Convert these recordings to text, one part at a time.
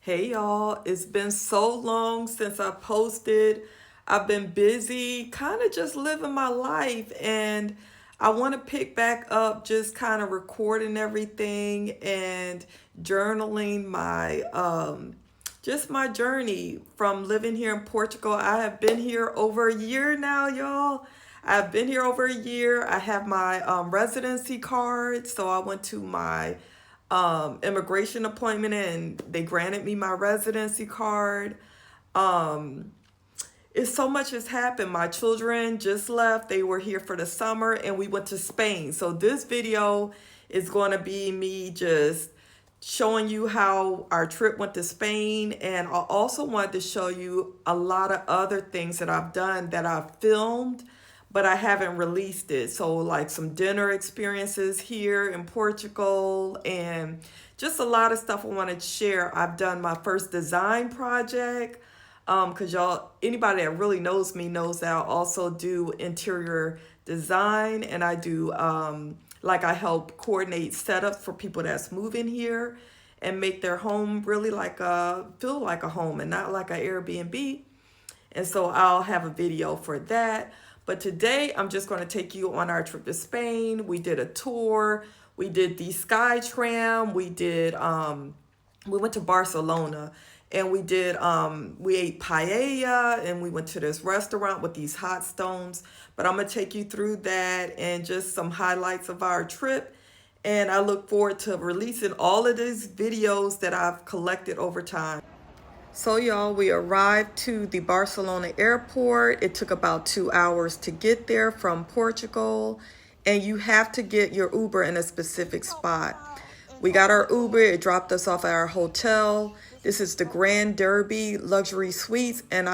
Hey y'all, it's been so long since I posted. I've been busy, kind of just living my life, and I want to pick back up just kind of recording everything and journaling my just my journey from living here in Portugal. I have been here over a year now, y'all. I've been here over a year. I have my residency card, so I went to my immigration appointment and they granted me my residency card. Um, it's so much has happened. My children just left. They were here for the summer and we went to Spain. So this video is going to be me just showing you how our trip went to Spain. And I also wanted to show you a lot of other things that I've done that I've filmed, but I haven't released it. So like some dinner experiences here in Portugal and just a lot of stuff I wanted to share. I've done my first design project. Because y'all, anybody that really knows me knows that I also do interior design and I do, like I help coordinate setups for people that's moving here and make their home really like feel like a home and not like an Airbnb. And so I'll have a video for that. But today I'm just going to take you on our trip to Spain. We did a tour. We did the Sky Tram. We went to Barcelona and we ate paella and we went to this restaurant with these hot stones. But I'm going to take you through that and just some highlights of our trip. And I look forward to releasing all of these videos that I've collected over time. So y'all, we arrived to the Barcelona airport. It took about 2 hours to get there from Portugal, and you have to get your Uber in a specific spot. We got our Uber, it dropped us off at our hotel. This is the Grand Derby Luxury Suites, and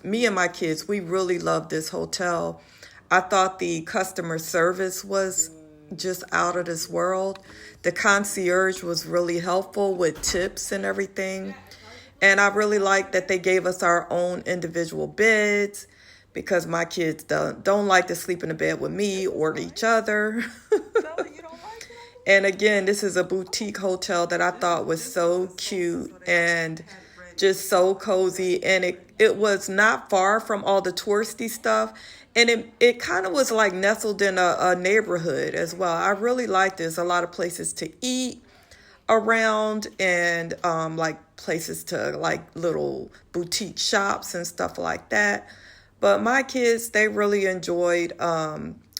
me and my kids, we really loved this hotel. I thought the customer service was just out of this world. The concierge was really helpful with tips and everything. And I really like that they gave us our own individual beds because my kids don't like to sleep in a bed with me or each other. And again, this is a boutique hotel that I thought was so cute and just so cozy. And it was not far from all the touristy stuff. And it kind of was like nestled in a neighborhood as well. I really like this. A lot of places to eat around and like places to like little boutique shops and stuff like that. But my kids, they really enjoyed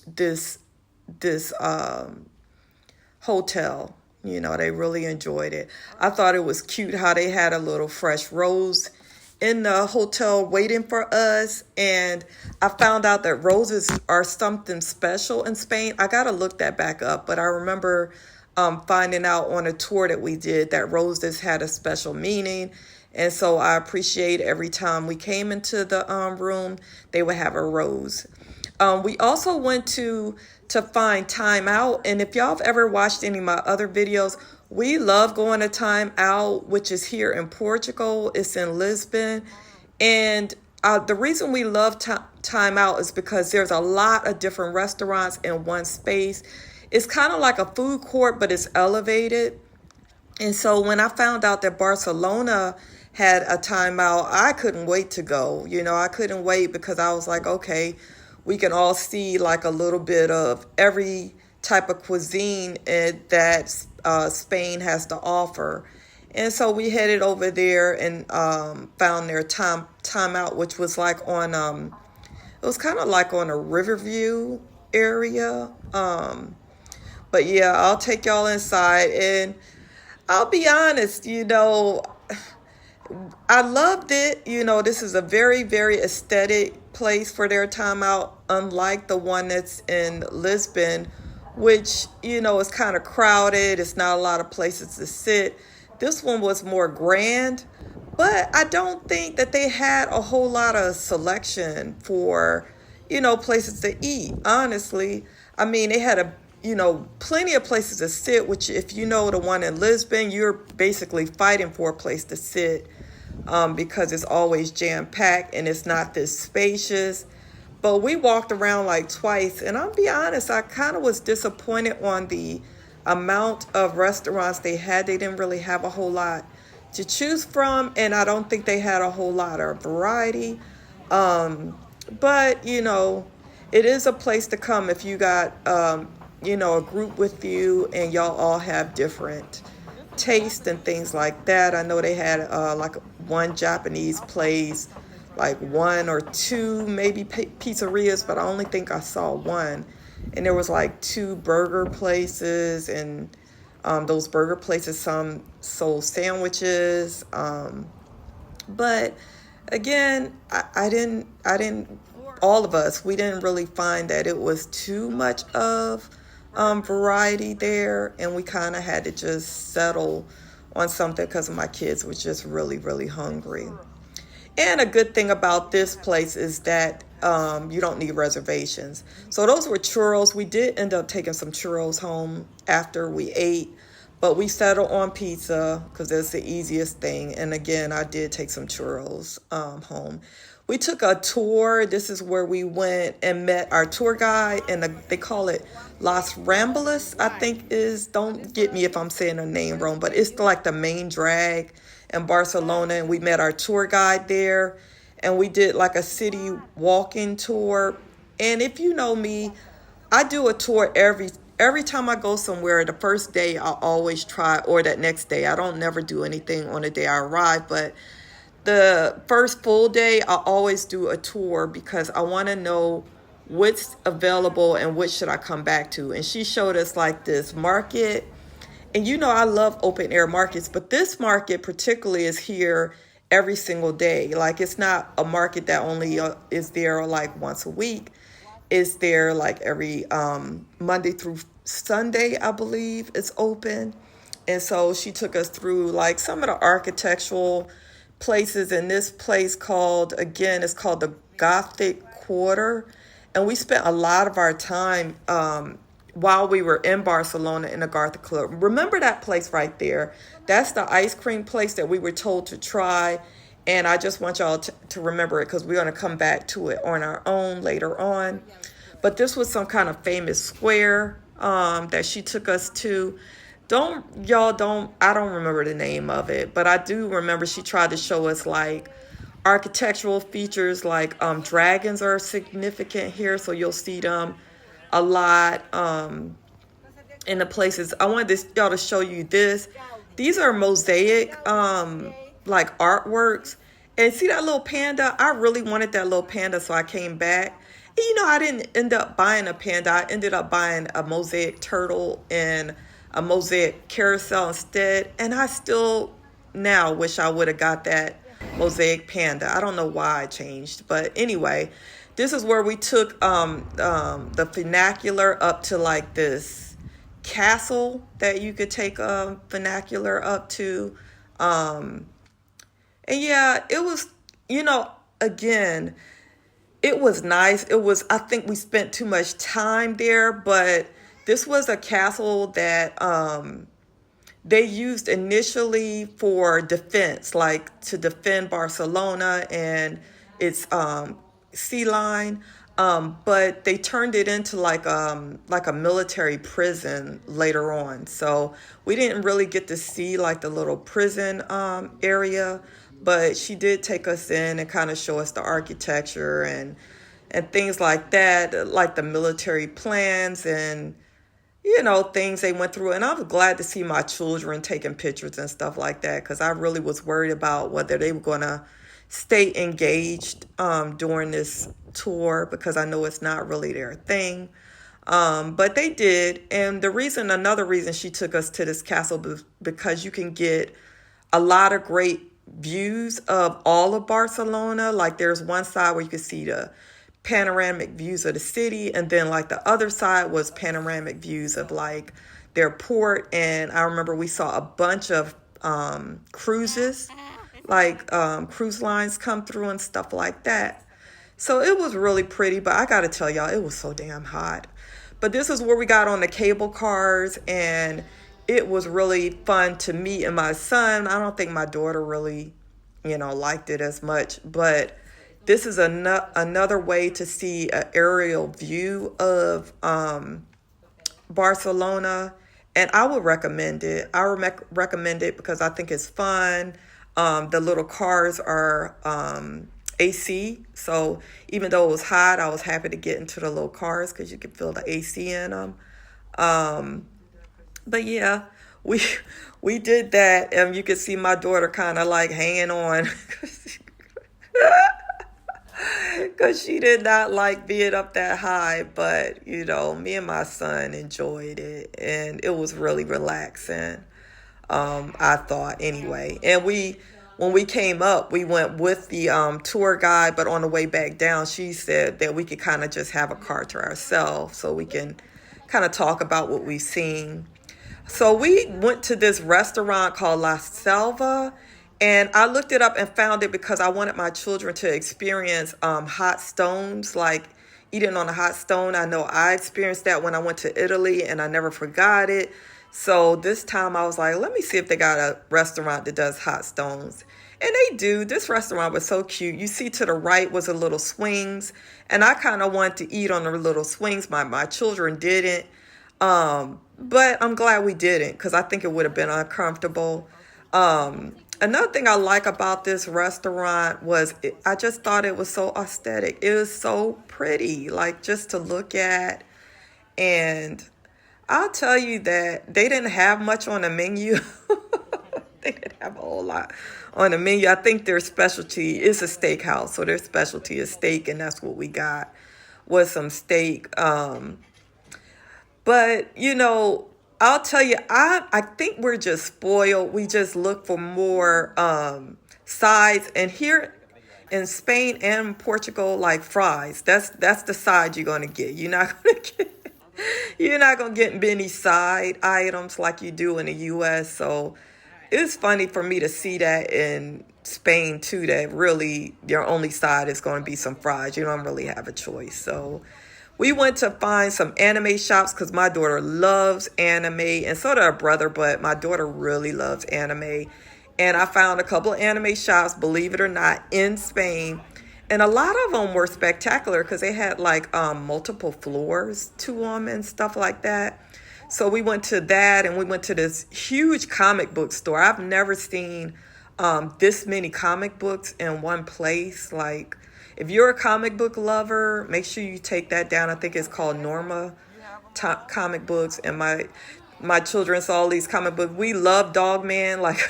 this hotel. You know, they really enjoyed it. I thought it was cute how they had a little fresh rose in the hotel waiting for us. And I found out that roses are something special in Spain. I got to look that back up, but I remember finding out on a tour that we did that roses had a special meaning. And so I appreciate every time we came into the room, they would have a rose. We also went to find Time Out. And if y'all have ever watched any of my other videos, we love going to Time Out, which is here in Portugal. It's in Lisbon. And the reason we love Time Out is because there's a lot of different restaurants in one space. It's kind of like a food court, but it's elevated. And so when I found out that Barcelona had a Time Out, I couldn't wait to go. You know, I couldn't wait because I was like, okay, we can all see like a little bit of every type of cuisine that Spain has to offer. And so we headed over there and found their time out, which was like on it was kind of like on a Riverview area. But yeah, I'll take y'all inside and I'll be honest, you know, I loved it. You know, this is a very, very aesthetic place for their Time Out, unlike the one that's in Lisbon, which, you know, is kind of crowded. It's not a lot of places to sit. This one was more grand, but I don't think that they had a whole lot of selection for, you know, places to eat, honestly. I mean, they had plenty of places to sit, which if you know the one in Lisbon, you're basically fighting for a place to sit because it's always jam-packed and it's not this spacious. But we walked around like twice, and I'll be honest, I kind of was disappointed on the amount of restaurants they had. They didn't really have a whole lot to choose from, and I don't think they had a whole lot of variety. Um, but it is a place to come if you got a group with you and y'all all have different taste and things like that. I know they had like one Japanese place, like one or two maybe pizzerias, but I only think I saw one. And there was like two burger places, and those burger places some sold sandwiches. But again, I didn't. All of us, we didn't really find that it was too much of variety there, and we kind of had to just settle on something because my kids were just really, really hungry. And a good thing about this place is that you don't need reservations. So those were churros. We did end up taking some churros home after we ate, but we settled on pizza because it's the easiest thing. And again, I did take some churros home. We took a tour. This is where we went and met our tour guide, and they call it Las Ramblas, I think is, don't get me if I'm saying the name wrong, but it's like the main drag in Barcelona. And we met our tour guide there, and we did like a city walking tour. And if you know me, I do a tour every time I go somewhere. The first day I always try, or that next day. I don't never do anything on the day I arrive, but the first full day I always do a tour because I want to know what's available and what should I come back to. And she showed us like this market. And I love open air markets, but this market particularly is here every single day. Like, it's not a market that only is there like once a week. It's there like every Monday through Sunday, I believe it's open. And so she took us through like some of the architectural places in this place it's called the Gothic Quarter. And we spent a lot of our time while we were in Barcelona in the Gothic Club. Remember that place right there? That's the ice cream place that we were told to try. And I just want y'all to remember it because we're going to come back to it on our own later on. But this was some kind of famous square that she took us to. I don't remember the name of it, but I do remember she tried to show us like architectural features, like dragons are significant here, so you'll see them a lot in the places. I wanted y'all to show you this. These are mosaic like artworks. And see that little panda? I really wanted that little panda, so I came back. And I didn't end up buying a panda. I ended up buying a mosaic turtle and a mosaic carousel instead. And I still now wish I would have got that mosaic panda. I don't know why I changed. But anyway, this is where we took the funicular up to like this castle that you could take a funicular up to. And yeah, it was, again, it was nice. I think we spent too much time there, but this was a castle that they used initially for defense, like to defend Barcelona and its sea line. But they turned it into like a military prison later on. So we didn't really get to see like the little prison area, but she did take us in and kind of show us the architecture and things like that, like the military plans and things they went through. And I was glad to see my children taking pictures and stuff like that, because I really was worried about whether they were going to stay engaged during this tour, because I know it's not really their thing. But they did. And another reason she took us to this castle was because you can get a lot of great views of all of Barcelona. Like, there's one side where you can see the panoramic views of the city, and then like the other side was panoramic views of like their port. And I remember we saw a bunch of cruises, like cruise lines come through and stuff like that. So it was really pretty, but I gotta tell y'all, it was so damn hot. But this is where we got on the cable cars, and it was really fun to meet and my son. I don't think my daughter really, liked it as much, but this is another way to see an aerial view of Barcelona. and I would recommend it. Recommend it because I think it's fun. The little cars are AC, so even though it was hot, I was happy to get into the little cars because you could feel the AC in them. Um, but yeah, we we did that, and you could see my daughter kind of like hanging on because she did not like being up that high. But me and my son enjoyed it, and it was really relaxing. I thought anyway. And when we came up, we went with the tour guide, but on the way back down, she said that we could kind of just have a car to ourselves so we can kind of talk about what we've seen. So we went to this restaurant called La Selva, and I looked it up and found it because I wanted my children to experience hot stones, like eating on a hot stone. I know I experienced that when I went to Italy, and I never forgot it. So this time I was like, let me see if they got a restaurant that does hot stones. And they do. This restaurant was so cute. You see to the right was a little swings, and I kind of wanted to eat on the little swings. My children didn't. But I'm glad we didn't because I think it would have been uncomfortable. Another thing I like about this restaurant was I just thought it was so aesthetic. It was so pretty, like just to look at. And I'll tell you that they didn't have much on the menu. They didn't have a whole lot on the menu. I think their specialty is a steakhouse, so their specialty is steak, and that's what we got was some steak. But I'll tell you, I think we're just spoiled. We just look for more sides, and here in Spain and Portugal, like fries. That's the side you're gonna get. You're not gonna get many side items like you do in the U.S. So it's funny for me to see that in Spain too. That really your only side is going to be some fries. You don't really have a choice. So we went to find some anime shops because my daughter loves anime, and so does her brother, but my daughter really loves anime. And I found a couple of anime shops, believe it or not, in Spain. And a lot of them were spectacular because they had like multiple floors to them and stuff like that. So we went to that, and we went to this huge comic book store. I've never seen this many comic books in one place. Like, if you're a comic book lover, make sure you take that down. I think it's called Norma Comic Books. And my children saw all these comic books. We love Dog Man. Like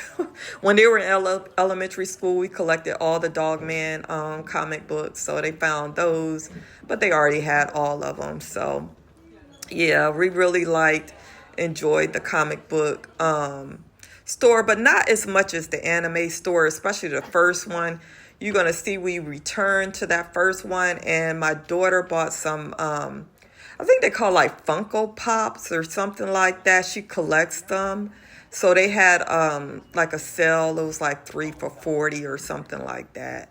when they were in elementary school, we collected all the Dog Man comic books. So they found those, but they already had all of them. So yeah, we really enjoyed the comic book store, but not as much as the anime store, especially the first one. You're going to see we returned to that first one, and my daughter bought some, I think they call like Funko Pops or something like that. She collects them. So they had like a sale. It was like 3 for $40 or something like that.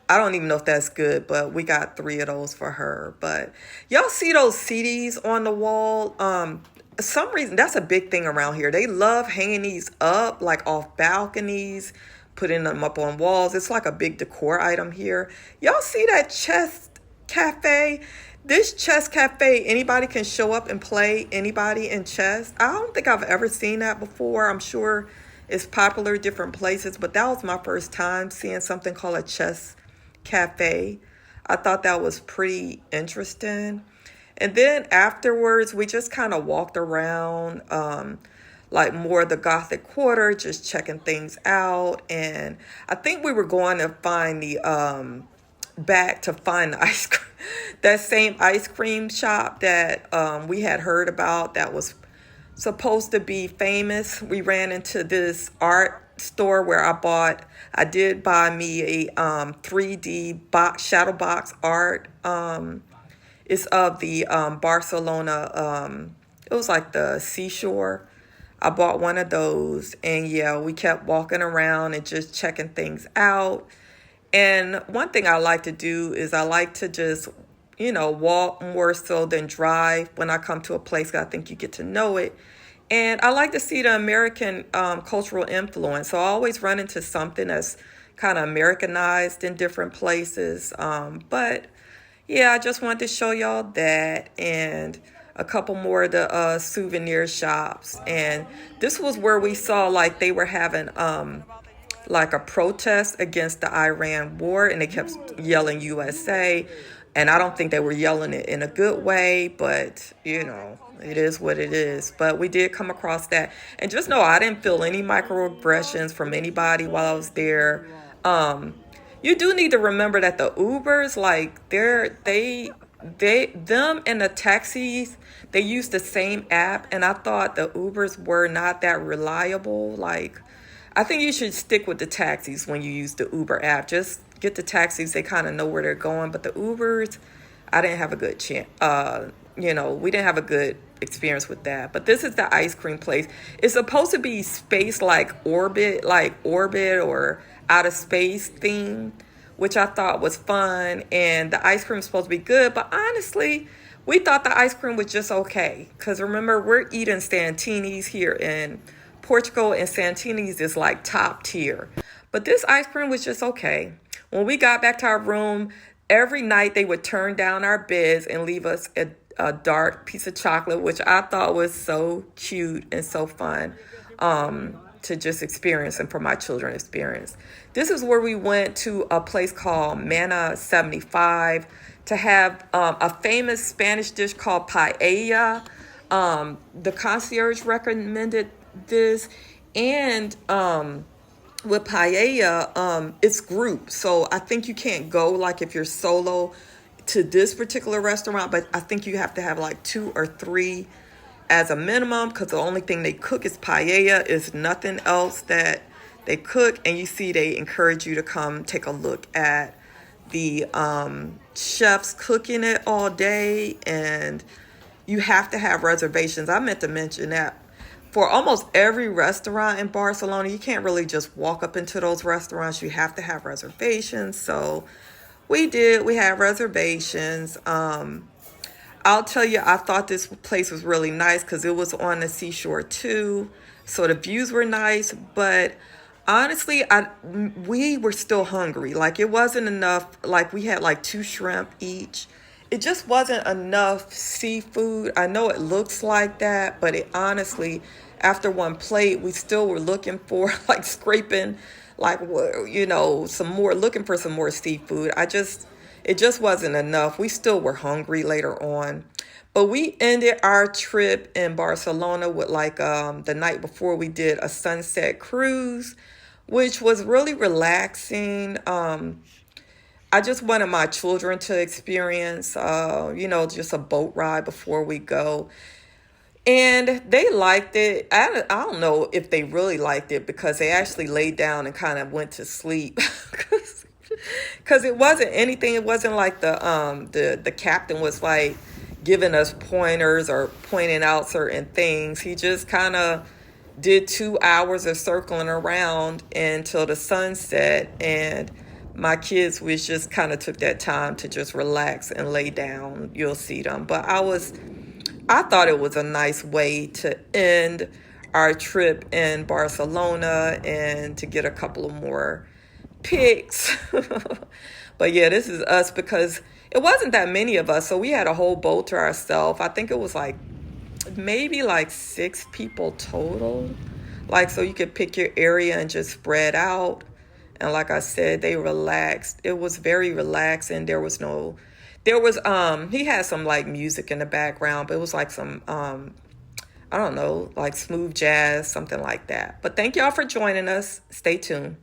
I don't even know if that's good, but we got 3 of those for her. But y'all see those CDs on the wall? Some reason that's a big thing around here. They love hanging these up like off balconies, putting them up on walls. It's like a big decor item here. Y'all see that chess cafe? This chess cafe, anybody can show up and play anybody in chess. I don't think I've ever seen that before. I'm sure it's popular in different places, but that was my first time seeing something called a chess cafe. I thought that was pretty interesting. And then afterwards, we just kind of walked around like more of the Gothic Quarter, just checking things out. And I think we were going to find the back to find the ice cream, that same ice cream shop that we had heard about that was supposed to be famous. We ran into this art store where I did buy me a 3D shadow box art. It's of the Barcelona, it was like the seashore. I bought one of those, and yeah, we kept walking around and just checking things out. And one thing I like to do is I like to just, walk more so than drive when I come to a place. I think you get to know it. And I like to see the American cultural influence. So I always run into something that's kind of Americanized in different places. But yeah, I just wanted to show y'all that. And a couple more of the souvenir shops. And this was where we saw like they were having like a protest against the Iran war, and they kept yelling USA. And I don't think they were yelling it in a good way, but it is what it is. But we did come across that. And just know I didn't feel any microaggressions from anybody while I was there. Um, you do need to remember that the Ubers, like them and the taxis, they use the same app, and I thought the Ubers were not that reliable. Like, I think you should stick with the taxis when you use the Uber app. Just get the taxis; they kind of know where they're going. But the Ubers, I didn't have a good chance. We didn't have a good experience with that. But this is the ice cream place. It's supposed to be space like orbit or out of space theme, which I thought was fun. And the ice cream is supposed to be good. But honestly, we thought the ice cream was just okay. Because remember, we're eating Santini's here in Portugal, and Santini's is like top tier. But this ice cream was just okay. When we got back to our room, every night they would turn down our beds and leave us a dark piece of chocolate, which I thought was so cute and so fun to just experience and for my children to experience. This is where we went to a place called Mana 75 to have a famous Spanish dish called paella. The concierge recommended this, and with paella, it's group. So I think you can't go like if you're solo to this particular restaurant, but I think you have to have like 2 or 3 as a minimum, because the only thing they cook is paella. Is nothing else that they cook. And you see they encourage you to come take a look at the chefs cooking it all day, and you have to have reservations. I meant to mention that for almost every restaurant in Barcelona, you can't really just walk up into those restaurants. You have to have reservations. So we did. We had reservations. I'll tell you, I thought this place was really nice because it was on the seashore too. So the views were nice. But honestly, we were still hungry. Like, it wasn't enough. Like, we had like 2 shrimp each. It just wasn't enough seafood. I know it looks like that, but it honestly, after one plate, we still were looking for like scraping, like, some more, looking for some more seafood. It just wasn't enough. We still were hungry later on. But we ended our trip in Barcelona with the night before we did a sunset cruise, which was really relaxing. I just wanted my children to experience, just a boat ride before we go. And they liked it. I don't know if they really liked it because they actually laid down and kind of went to sleep. Because it wasn't anything. It wasn't like the captain was like giving us pointers or pointing out certain things. He just kind of did 2 hours of circling around until the sun set, and my kids was just kind of took that time to just relax and lay down. You'll see them. But I thought it was a nice way to end our trip in Barcelona and to get a couple of more pics. But yeah, this is us because it wasn't that many of us. So we had a whole boat to ourselves. I think it was maybe 6 people total. So you could pick your area and just spread out. And like I said, they relaxed. It was very relaxing. He had some music in the background, but it was some, I don't know, smooth jazz, something like that. But thank y'all for joining us. Stay tuned.